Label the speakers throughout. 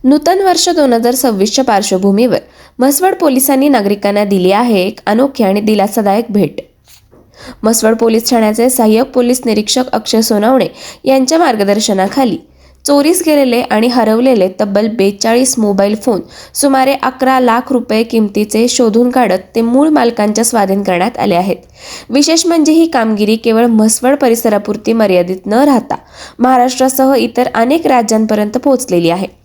Speaker 1: नूतन वर्ष 2026च्या पार्श्वभूमीवर म्हसवड पोलिसांनी नागरिकांना दिली आहे एक अनोखी आणि दिलासादायक भेट। म्हसवड पोलीस ठाण्याचे सहाय्यक पोलीस निरीक्षक अक्षय सोनवणे यांच्या मार्गदर्शनाखाली चोरीस गेलेले आणि हरवलेले तब्बल 42 मोबाईल फोन सुमारे 11 लाख रुपये किमतीचे शोधून काढत ते मूळ मालकांच्या स्वाधीन करण्यात आले आहेत। विशेष म्हणजे ही कामगिरी केवळ म्हसवड परिसरापुरती मर्यादित न राहता महाराष्ट्रासह इतर अनेक राज्यांपर्यंत पोहोचलेली आहे।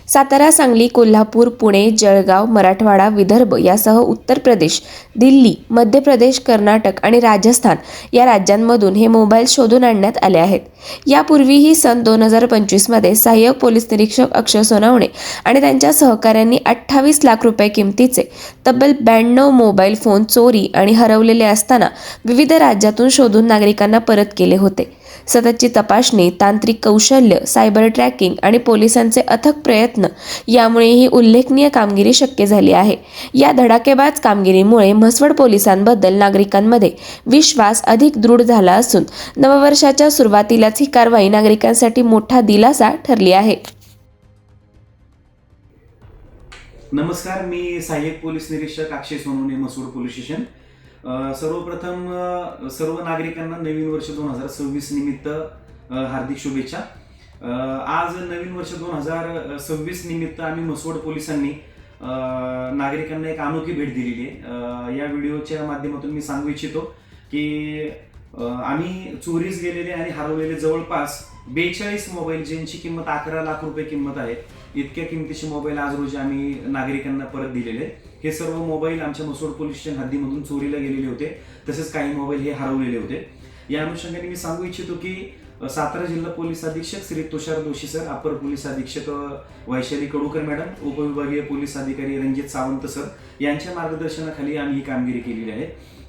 Speaker 1: सातारा, सांगली, कोल्हापूर, पुणे, जळगाव, मराठवाडा, विदर्भ यासह उत्तर प्रदेश, दिल्ली, मध्य प्रदेश, कर्नाटक आणि राजस्थान या राज्यांमधून हे मोबाईल शोधून आणण्यात आले आहेत। यापूर्वीही सन 2025 मध्ये सहाय्यक पोलीस निरीक्षक अक्षय सोनवणे आणि त्यांच्या सहकाऱ्यांनी 28 लाख रुपये किमतीचे तब्बल 92 मोबाईल फोन चोरी आणि हरवलेले असताना विविध राज्यातून शोधून नागरिकांना परत केले होते। सततची तपासणी, तांत्रिक कौशल्य, सायबर ट्रॅकिंग आणि पोलिसांचे अथक प्रयत्न यामुळे ही उल्लेखनीय कामगिरी शक्य झाली आहे। या धडाकेबाज कामगिरीमुळे म्हसवड पोलिसांबद्दल नागरिकांमध्ये विश्वास अधिक दृढ झाला असून नववर्षाच्या सुरुवातीलाच ही कारवाई नागरिकांसाठी मोठा दिलासा ठरली आहे।
Speaker 2: नमस्कार, मी सहाय्यक पोलीस निरीक्षक अक्षय सोनवणे, म्हसवड पोलीस स्टेशन। सर्वप्रथम सर्व नागरिकांना नवीन वर्ष 2026 निमित्त हार्दिक शुभेच्छा। आज नवीन वर्ष 2026 निमित्त आम्ही म्हसवड पोलिसांनी नागरिकांना एक अनोखी भेट दिलेली आहे। या व्हिडिओच्या माध्यमातून मी सांगू इच्छितो की आम्ही चोरीस गेलेले आणि हरवलेले जवळपास 42 मोबाईल, ज्यांची किंमत 11 लाख रुपये किंमत आहे, इतक्या किमतीचे मोबाईल आज रोजी आम्ही नागरिकांना परत दिलेले। हे सर्व मोबाईल आमच्या म्हसवड पोलीस स्टेशन हद्दीमधून चोरीला गेलेले होते, तसेच काही मोबाईल हे हरवलेले होते। या अनुषंगाने मी सांगू इच्छितो की सातारा जिल्हा पोलीस अधीक्षक श्री तुषार दोशी सर, अपर पोलीस अधीक्षक वैशाली कडूकर मॅडम, उपविभागीय पोलीस अधिकारी रणजित सावंत सर यांच्या मार्गदर्शनाखाली आम्ही ही कामगिरी केलेली आहे।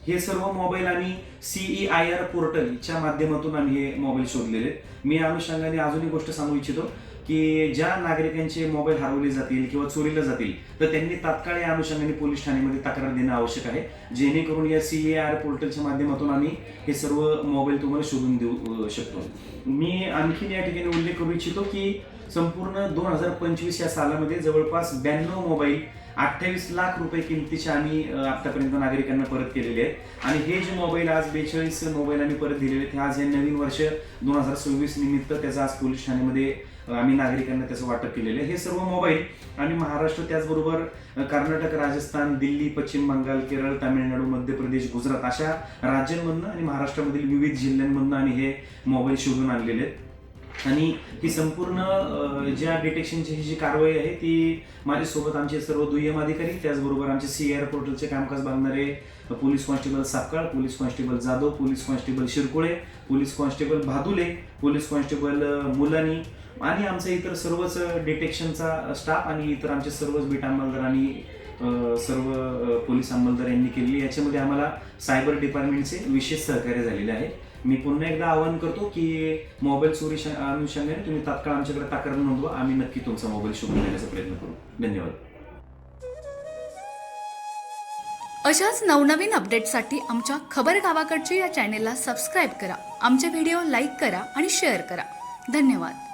Speaker 2: हे सर्व मोबाईल आम्ही CEIR पोर्टलच्या माध्यमातून आम्ही हे मोबाईल शोधलेले। मी या अनुषंगाने अजून एक गोष्ट सांगू इच्छितो की ज्या नागरिकांचे मोबाईल हरवले जातील किंवा चोरीला जातील तर त्यांनी तात्काळ या अनुषंगाने पोलीस ठाण्यामध्ये तक्रार देणं आवश्यक आहे, जेणेकरून या CEIR पोर्टलच्या माध्यमातून आम्ही हे सर्व मोबाईल तुम्हाला शोधून देऊ शकतो। मी आणखीन या ठिकाणी उल्लेख करू इच्छितो की संपूर्ण 2025 या सालामध्ये जवळपास 92 मोबाईल 28 लाख रुपये किमतीचे आम्ही आतापर्यंत नागरिकांना परत केलेले आहेत। आणि हे जे मोबाईल आज 42 मोबाईल आम्ही परत दिलेले आहेत, आज हे नवीन वर्ष 2026 निमित्त त्याचा आज पोलीस ठाण्यामध्ये आम्ही नागरिकांना त्याचं वाटप केलेलं आहे। हे सर्व मोबाईल आणि महाराष्ट्र, त्याचबरोबर कर्नाटक, राजस्थान, दिल्ली, पश्चिम बंगाल, केरळ, तामिळनाडू, मध्य प्रदेश, गुजरात अशा राज्यांमधून आणि महाराष्ट्रामधील विविध जिल्ह्यांमधून आम्ही हे मोबाईल शोधून आणलेले आहेत। आणि ही संपूर्ण ज्या डिटेक्शनची ही जी कारवाई आहे ती माझ्यासोबत आमचे सर्व दुय्यम अधिकारी, त्याचबरोबर आमचे CEIR पोर्टलचे कामकाज बघणारे police constable Sapkal, police constable Jadhav, police constable Shirkule, police constable Bhadule, police constable Mulani आणि आमचा इतर सर्वच डिटेक्शनचा स्टाफ आणि इतर आमचे सर्वच बीट अंमलदार आणि सर्व पोलीस अंमलदार यांनी केलेली। याच्यामध्ये आम्हाला सायबर डिपार्टमेंटचे विशेष सहकार्य झालेले आहे। मी पुन्हा एकदा आवाहन करतो की मोबाईल चोरी अनुषंगाने तुम्ही तात्काळ आमच्याकडे तक्रार नोंदवा, आम्ही नक्की तुमचा मोबाईल शोधून देण्याचा प्रयत्न करू। धन्यवाद।
Speaker 3: अशाच नवनवीन अपडेटसाठी आमच्या खबर गावाकडची या चॅनेलला सबस्क्राईब करा, आमचे व्हिडिओ लाईक करा आणि शेअर करा। धन्यवाद।